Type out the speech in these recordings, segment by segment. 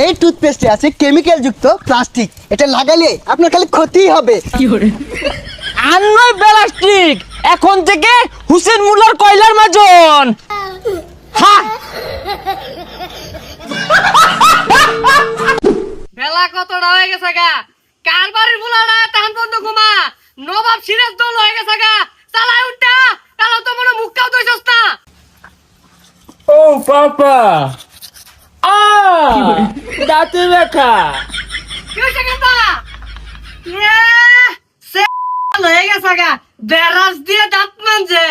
এই টুথপেস্টে আছে কেমিক্যাল যুক্ত প্লাস্টিক, এটা লাগালে আপনার খালি ক্ষতিই হবে। আর নয় প্লাস্টিক, এখন থেকে হুসেন মুল্লার কয়লার মাজন। হ্যাঁ, বেলা কতটা হয়ে গেছে গা, কার বাড়ির বুলাটা তাহান বন্ধ ঘুমা, নবাব সিরাজ দল হয়ে গেছে গা, চালাই উঠটা কালো তো মনে মুখটাও দইছস না। ও পাপা দাঁতে ব্যথা। কি হইছে কেতা? সে হয়ে গেছে গা, বেরাস দিয়ে দাঁত মানছে,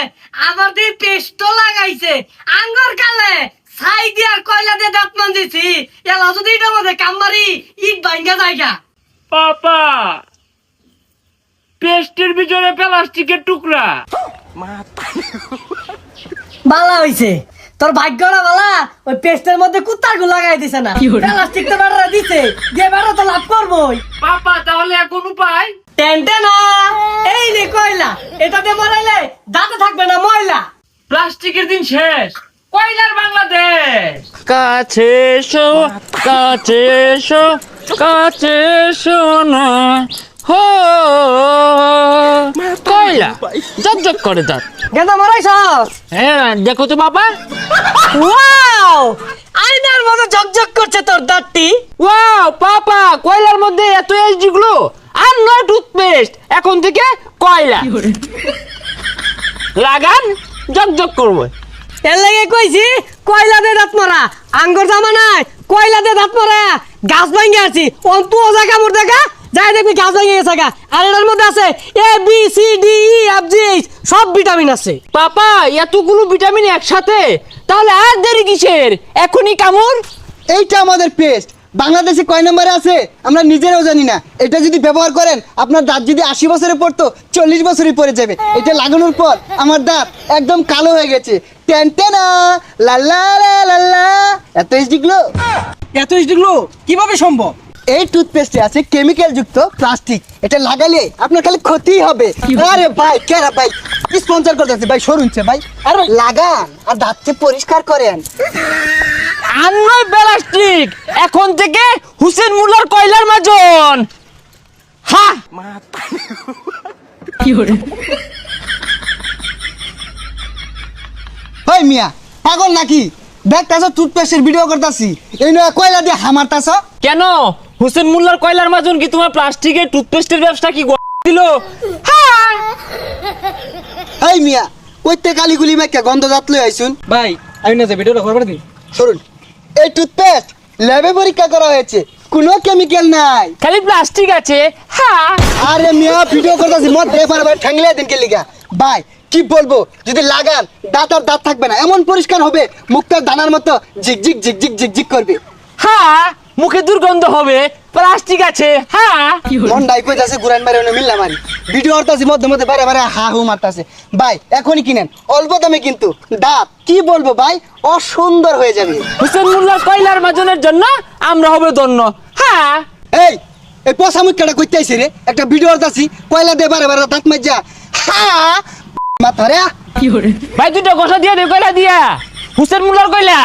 আবার দিয়ে পেস্টও লাগাইছে, আঙ্গুর কালে ছাই দিয়ে আর কয়লা দিয়ে দাঁত মানজিছি, এলা যদি এটা মধ্যে কামবারি ইট ভাঙ্গা জায়গা। পাপা পেস্টের ভিতরে প্লাস্টিকের টুকরা। বালা হইছে তোর ভাগ্যটা বালা, ওই পেস্টের মধ্যে কুত্তার গু লাগাই দিছে না, প্লাস্টিক তো বেড়া দিছে, যে বেড়া তো লাভ করবোই। পাপা তাহলে এখন উপায়? টেনটে না, এই নে কয়লা, এটাতে মরাইলে দাঁতে থাকবে না ময়লা। প্লাস্টিকের দিন শেষ, কয়লার বাংলাদেশ। কাছে এসো, কাছে এসো, কাছে এসো না, হো কয়লা ঝকঝক করে দাঁত। গেন্দা মরাইছস? হ্যাঁ দেখো তো বাবা, ওয়াও, আয়নার মতো ঝকঝক করছে তোর দাঁতটি। ওয়াও পাপা, কয়লার মধ্যে এত এইচডি গ্লো, আর নয় টুথপেস্ট, এখন থেকে কয়লা লাগান ঝকঝক করবে। এর লাগে কইছি কয়লা দিয়ে দাঁত মারা, আঙ্গুর জামা নাই কয়লা দিয়ে দাঁত মারা, গাছ ভাঙ্গে আছি অন্তু ওজা কামড় দেখা যাই দেখবি গাছ ভাঙ্গে গেছে গা। আর এটার মধ্যে আছে A B C D E F G H সব ভিটামিন আছে। পাপা এতগুলো ভিটামিন একসাথে, তাহলে আর দেরি কিসের, এখনই কামড়। এইটা আমাদের পেস্ট, বাংলাদেশে কয় নম্বরে আছে আমরা নিজেরাও জানি না। এটা যদি ব্যবহার করেন, আপনার দাঁত যদি 80 বছরে পড়তো 40 বছরই পড়ে যাবে। এটা লাগানোর পর আমার দাঁত একদম কালো হয়ে গেছে। টেনটেনা লাল্লা লাল্লা, এত এইচডি গ্লো। এত এইচডিগুলো কিভাবে সম্ভব? এই টুথপেস্টে আছে কেমিক্যাল যুক্ত প্লাস্টিক, এটা লাগালে আপনার খালি ক্ষতিই হবে। আরে ভাই কেরা ভাই স্পন্সর করতেছে ভাই, সরুনছে ভাই, আরে লাগান আর দাঁতকে পরিষ্কার করেন। আর নয় প্লাস্টিক, এখন থেকে হুসেন মুল্লার কয়লার মাজন। হ্যাঁ, ওই মিয়া পাগল নাকি? দেখতাছ টুথপেস্টের ভিডিও করতাছি, এই নয় কয়লা দিয়ে হামারতাছ। কেন হুসেন মুল্লার কয়লার মাজন কি তোমার প্লাস্টিকের টুথপেস্টের ব্যবসা কি দিল? হ্যাঁ, এই মিয়া কইতে কালিগুলি মাইকা গন্ধ দাঁত লই আইছুন। ভাই আমি না যে ভিডিওটা করবার দিন। শুনুন, এই টুথপেস্ট ল্যাবে পরীক্ষা করা হয়েছে, কোনো কেমিক্যাল নাই। খালি প্লাস্টিক আছে। হ্যাঁ, আরে মিয়া ভিডিও করতেছি, মত দেখার ভাই ঠ্যাংলে দিন কে লিগা। ভাই কি বলবো, যদি লাগান দাঁত আর দাঁত থাকবে না, এমন পরিষ্কার হবে মুখটা দানার মতো ঝিকঝিক ঝিকঝিক ঝিকঝিক করবে। হ্যাঁ, মুখে দুর্গন্ধ হবে, প্লাস্টিক আছে। হ্যাঁ, মন ডাই কইতাছে গুরান মারে ওনে মিল্লা মারি, ভিডিও করতেছি মধ্যে মধ্যে বারে বারে হা হু মারতাছে। ভাই এখনই কিনেন, অল্প দামে কিন্তু দাঁত কি বলবো ভাই অসুন্দর হয়ে যাবে। হুসেন মুল্লার কয়লার মাজনের জন্য আমরা হবে ধন্য। হ্যাঁ, এই এই পচা মুখটা কইতে আইছে রে, একটা ভিডিও করতেছি কয়লা দে বারে বারে দাঁত মাজা। হ্যাঁ মাথা রে ভাই দুটো কথা দিয়ে দে, কয়লা দিয়া হুসেন মুল্লার কয়লা।